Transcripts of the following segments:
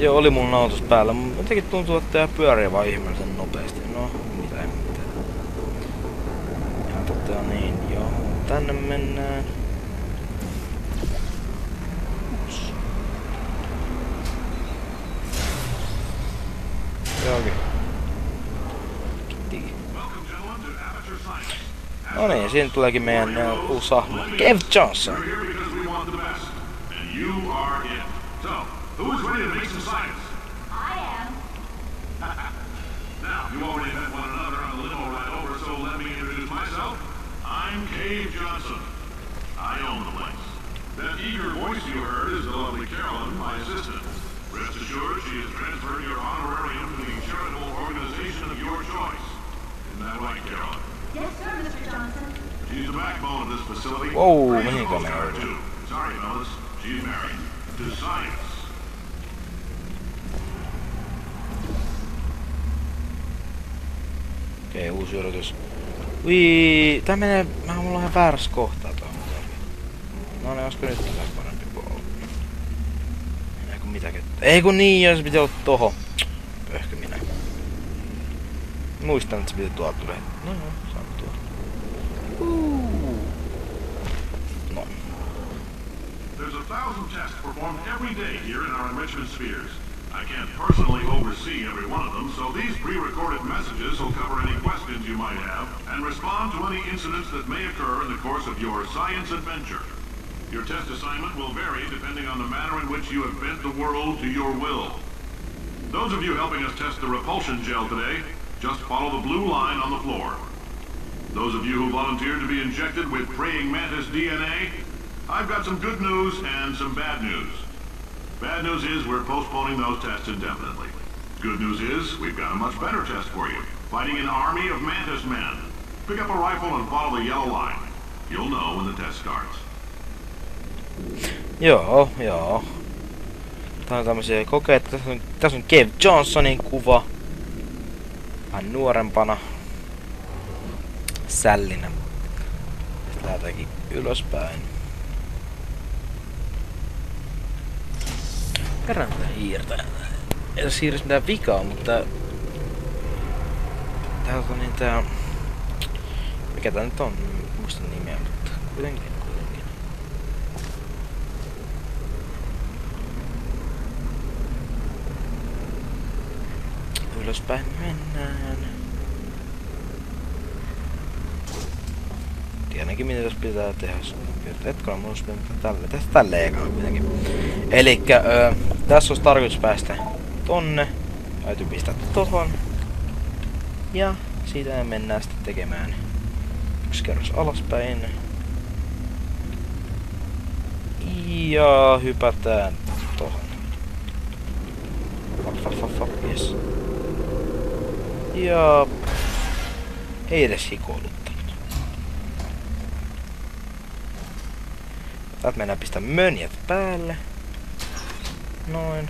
Joo, oli mun autos päällä, mutta jotenkin tuntuu, että tää pyörii vaan ihmeellisen nopeasti. No, mitä. Ja niin, joo, tänne mennään. Johonkin. No niin, siinä tuleekin meidän uusi hahmo. Kev Johnson. I'm Cave Johnson. I own the place. That eager voice you heard is the lovely Carolyn, my assistant. Rest assured, she has transferred your honorarium to the charitable organization of your choice. Isn't that right, Carolyn? Yes, sir, Mr. Johnson. She's the backbone of this facility. Whoa, mihinkä me too. Sorry, fellas. She's married to science. Okei, uusi yritys. Ui, tää menee... Mulla on ihan väärässä kohtaa tuohon. No niin, olisiko nyt tää parempi puolella? Ei kun mitä kettä. Ei kun niin, jos piti olla toho. Pöhkö minä. Muistan, että se piti tuolta tulee. No joo, saan tuolta. No. There's 1,000 tests performed every day here in our enrichment spheres. I can't personally oversee every one of them, so these pre-recorded messages will cover any questions you might have and respond to any incidents that may occur in the course of your science adventure. Your test assignment will vary depending on the manner in which you have bent the world to your will. Those of you helping us test the repulsion gel today, just follow the blue line on the floor. Those of you who volunteered to be injected with praying mantis DNA, I've got some good news and some bad news. Bad news is we're postponing those tests indefinitely. Good news is we've got a much better test for you. Fighting an army of mantis men. Pick up a rifle and follow the yellow line. You'll know when the test starts. Joo. Tää on tämmösiä kokeita. Tässä on Kev Johnsonin kuva. Vähän nuorempana. Sällinen. Sitten lähdetäänkin ylöspäin. Kerran tätä hiirtä. Ei tässä hiirissä mitään vikaa, mutta... Täältä on niin tää... Mikä tää nyt on? Muista nimeä, mutta kuitenkin. Ylöspäin mennään. Tiedänkin mitä tässä pitää tehdä. Etkö mun olisi tälle. Tästä tälleen ekaan kuitenkin. Elikkä tässä olisi tarkoitus päästä tonne. Täytyy pistää tohon. Ja siitä mennään sitten tekemään yksi kerros alaspäin. Ja hypätään tohon. Yes. Ja ei edes hikoiluttanut. Täältä mennään pistää mönjät päälle. Noin.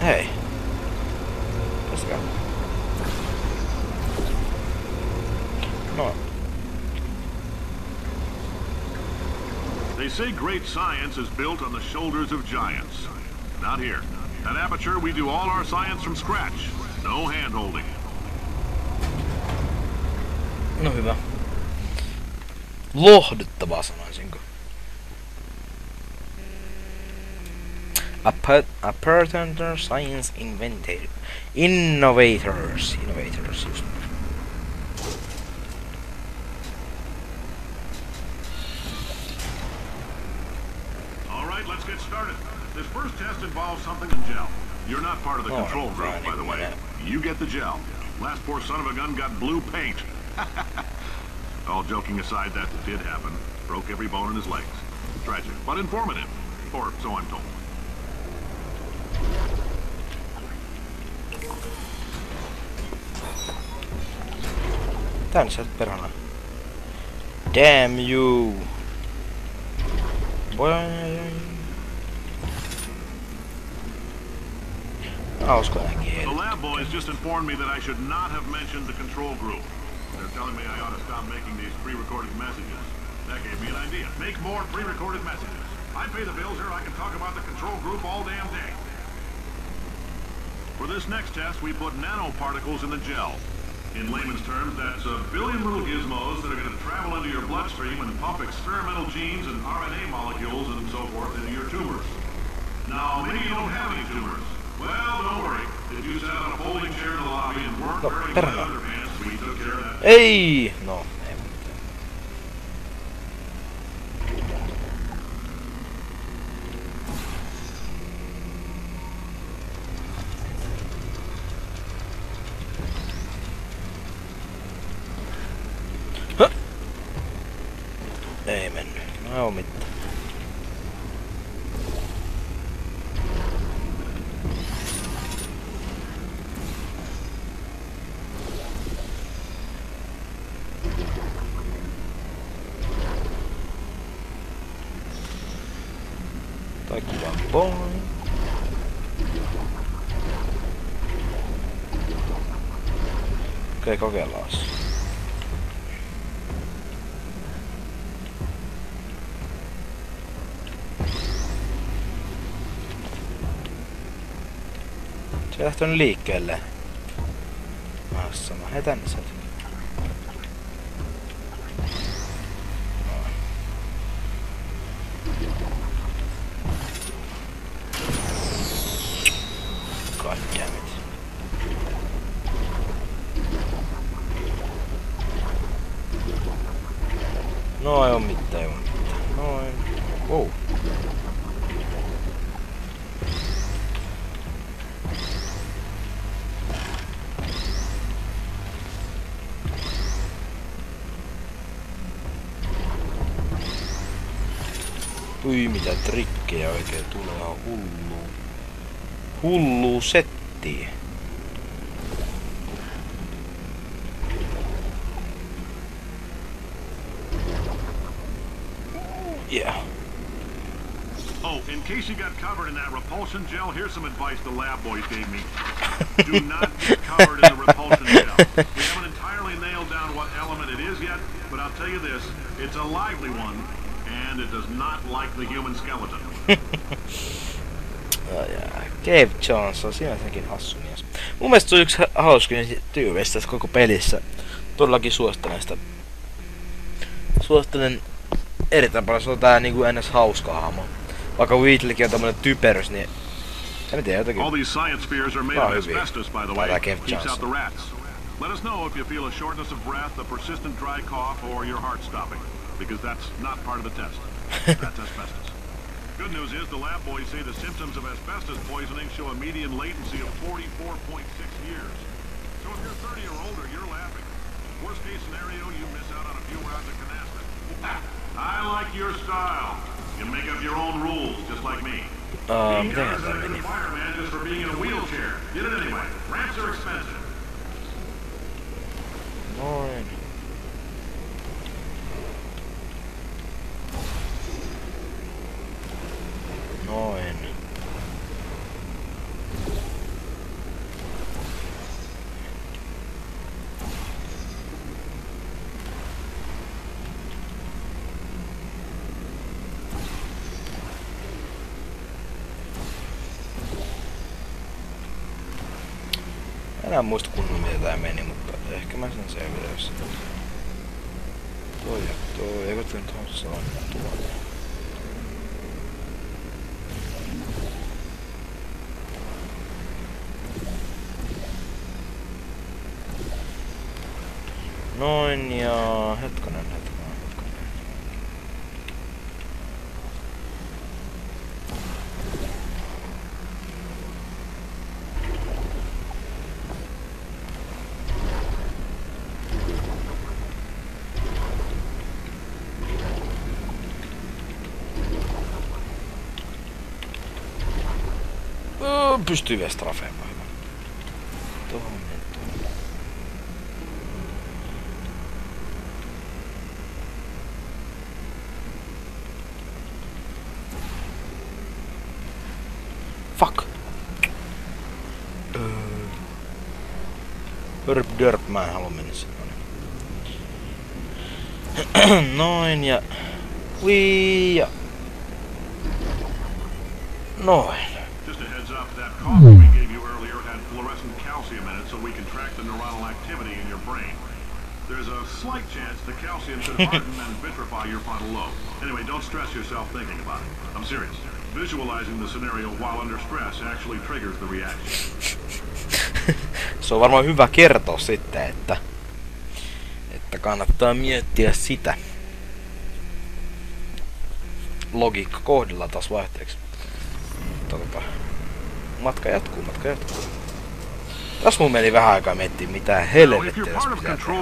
Hei. Tästäkään. No. They say great science is built on the shoulders of giants. Not here. At Aperture, we do all our science from scratch. No hand-holding. No hyvä. Lohduttavaa sanoisinko. Aperture Science Innovators just. Alright, let's get started. This first test involves something in gel. You're not part of the control group, by the way. You get the gel. Last poor son of a gun got blue paint. All joking aside, that did happen. Broke every bone in his legs. Tragic, but informative. Or so I'm told. Tän sieltä perhana. Damn you! Boy. Hauska näkin The heille. lab boys just informed me that I should not have mentioned the control group. They're telling me I ought to stop making these pre-recorded messages. That gave me an idea. Make more pre-recorded messages. I pay the bills here, I can talk about the control group all damn day. For this next test, we put nanoparticles in the gel. In layman's terms, that's a billion little gizmos that are going to travel into your bloodstream and pump experimental genes and RNA molecules and so forth into your tumors. Now, maybe you don't have any tumors. Well, don't worry. If you sat on a folding chair in the lobby and weren't No, wearing perna. wet underpants, we took care of that. Ei! No, ei mitään. Höh! Ei mennyt. No ei oo mitään. Kaikki vaan pois. Okei, kokeillaan. Se lähtee nyt liikkeelle. Sama. Hei tänne sieltä. Goddammit. No ei oo mitään, ei oo mitään. Noin. Wow. Ui mitä trikkejä oikein tulee, ihan hulluu. Hulluu settiä. Yeah. Oh, in case you got covered in that repulsion gel, here's some advice the lab boys gave me. Do not get covered in the repulsion gel. We haven't entirely nailed down what element it is yet, but I'll tell you this, it's a lively one, and it does not like the human skeleton. Cave Jones on sinänsäkin hassu mies. Mun mielestä se on yksi hauskin tyyveistä tässä koko pelissä. Todellakin suosittelen sitä. Suosittelen erittäin paljon, se on tää niinku ns hauska hahmo. Vaikka Wheatleykin on tämmönen typerys, niin en tiedä jotakin. All these science spheres are made of asbestos, by the way. Keeps out the rats. Let us know if you feel a shortness of breath, a persistent dry cough, or your heart stopping, because that's not part of the test. That's asbestos. Good news is the lab boys say the symptoms of asbestos poisoning show a median latency of 44.6 years. So if you're 30 or older, you're laughing. Worst case scenario, you miss out on a few rounds of canasta. I like your style. You make up your own rules, just like me. Miten tää Being meni? a fireman just for being in a wheelchair. Did it anyway. Ramps are expensive. Noin. Noin. Enää muista kunnon mitä tää meni, mutta ehkä mä sen selvitän jos toi ja toi, eikö tää nyt on sellainen tuolla. Noin ja hetkonen. Pystyy vielä strafeamaan. Tohon menee. Fuck. Hörp dörp, mä en halua mennä sinne. Noin ja... Wii ja... Noin. Just a heads up, that coffee we gave you earlier had fluorescent calcium in it so we can track the neuronal activity in your brain. There's a slight chance the calcium could harden and vitrify your frontal lobe. Anyway, don't stress yourself thinking about it. I'm serious. Visualizing the scenario while under stress actually triggers the reaction. Se on varmaan hyvä kertoa sitten, että kannattaa miettiä sitä. Logiikka kohdilla taas vaihteeksi. Matka jatkuu. Tässä mun meni vähän aikaa miettiä, mitä helvettiä tässä pitää tehdä.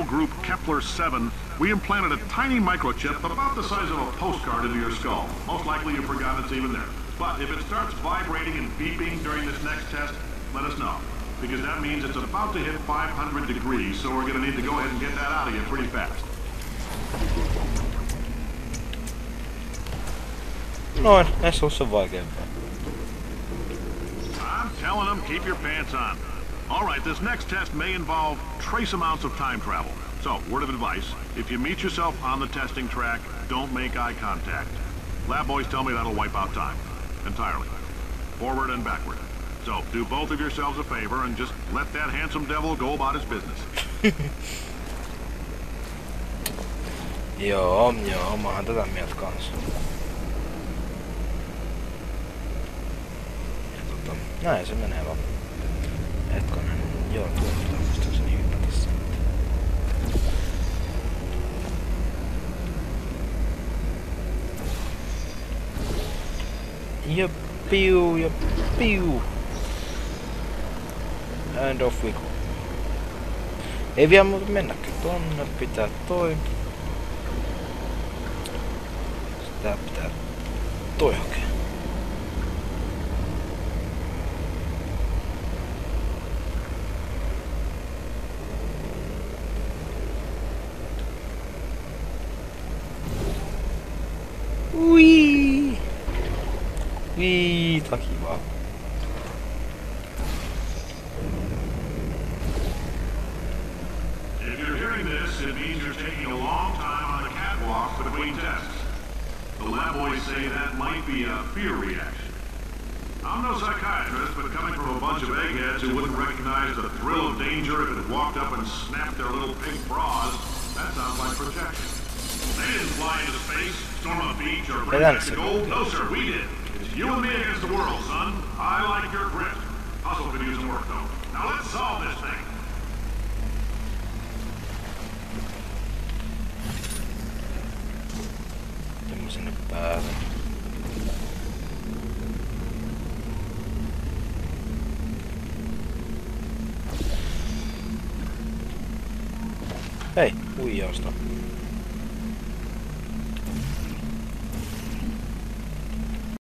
We implanted a tiny microchip about the size of a postcard into your skull. Most likely you forgot it's even there. But if it starts vibrating and beeping during this next test, let us know. Because that means it's about to hit 500 degrees, so we're going to need to go ahead and get that out of you pretty fast. Noin, näissä on se vaikeampaa. I'm telling them, keep your pants on. Alright, this next test may involve trace amounts of time travel. So, word of advice, if you meet yourself on the testing track, don't make eye contact. Lab boys tell me that'll wipe out time. Entirely. Forward and backward. So, do both of yourselves a favor and just let that handsome devil go about his business. Joo, mä oon tätä mieltä kanssa. Ja näin se menee vaan. Hetkonen, joo, tuolla muistaakseni hypätä sen. Ja piu. And off we go. Ei vielä muuta mennäkään. Tonne pitää toi. Sitä pitää toi hakea. Wii, tää on kivaa. If you're hearing this, it means you're taking a long time on the catwalk between tests. The lab boys say that might be a fear reaction. I'm no psychiatrist, but coming from a bunch of eggheads who wouldn't recognize the thrill of danger if it walked up and snapped their little pink bras, that sounds like projection. They didn't fly into space, storm a beach, or bring back the gold. No, sir, we did. It's you and me against the world, son. I like your grit. Hustle could use some work, though. Now let's solve this thing. Sinne päälle. Hei, huijausta.